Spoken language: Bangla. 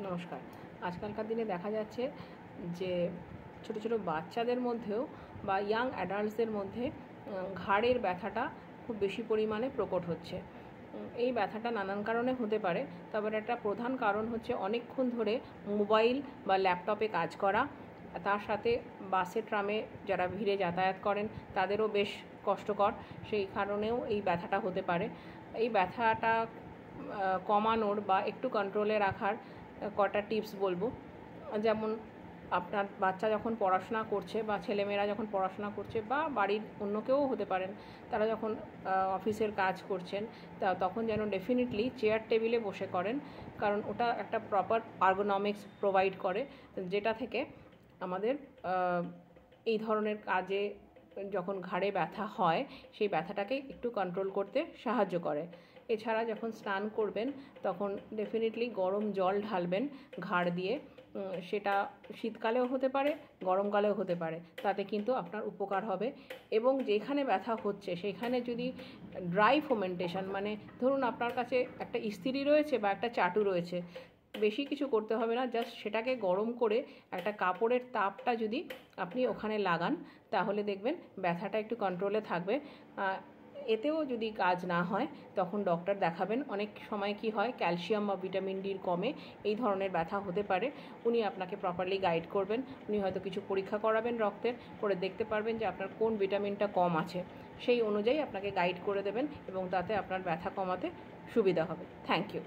নমস্কার। আজকালকার দিনে দেখা যাচ্ছে যে ছোট ছোট বাচ্চাদের মধ্যেও বা ইয়াং অ্যাডাল্টসদের মধ্যে ঘাড়ের ব্যথাটা খুব বেশি পরিমাণে প্রকট হচ্ছে। এই ব্যথাটা নানান কারণে হতে পারে, তবে একটা প্রধান কারণ হচ্ছে অনেকক্ষণ ধরে মোবাইল বা ল্যাপটপে কাজ করা। তার সাথে বাসে ট্রামে যারা ভিড়ে যাতায়াত করেন তাদেরও বেশ কষ্টকর, সেই কারণেও এই ব্যথাটা হতে পারে। এই ব্যথাটা কমানোর বা একটু কন্ট্রোলে রাখার কটা টিপস বলবো। যেমন আপনার বাচ্চা যখন পড়াশোনা করছে বা ছেলেমেয়েরা যখন পড়াশোনা করছে বা বাড়ির অন্য কেউ হতে পারেন, তারা যখন অফিসের কাজ করছেন তখন যেন ডেফিনেটলি চেয়ার টেবিলে বসে করেন, কারণ ওটা একটা প্রপার আর্গোনমিক্স প্রোভাইড করে, যেটা থেকে আমাদের এই ধরনের কাজে যখন ঘাড়ে ব্যথা হয় সেই ব্যথাটাকে একটু কন্ট্রোল করতে সাহায্য করে। এছাড়া যখন স্নান করবেন তখন ডেফিনেটলি গরম জল ঢালবেন ঘাড় দিয়ে। সেটা শীতকালেও হতে পারে, গরমকালেও হতে পারে, তাতে কিন্তু আপনার উপকার হবে। এবং যেখানে ব্যথা হচ্ছে সেখানে যদি ড্রাই ফোমেন্টেশন, মানে ধরুন আপনার কাছে একটা ইস্ত্রি রয়েছে বা একটা চাটু রয়েছে, বেশি কিছু করতে হবে না, জাস্ট সেটাকে গরম করে একটা কাপড়ের তাপটা যদি আপনি ওখানে লাগান তাহলে দেখবেন ব্যথাটা একটু কন্ট্রোলে থাকবে। এতেও যদি কাজ না হয় তখন ডক্টর দেখাবেন। অনেক সময় কি হয়, ক্যালসিয়াম বা ভিটামিন ডির কমে এই ধরনের ব্যথা হতে পারে। উনি আপনাকে প্রপারলি গাইড করবেন। উনি হয়তো কিছু পরীক্ষা করাবেন রক্তের, করে দেখতে পারবেন যে আপনার কোন ভিটামিনটা কম আছে, সেই অনুযায়ী আপনাকে গাইড করে দেবেন এবং তাতে আপনার ব্যথা কমাতে সুবিধা হবে। Thank you.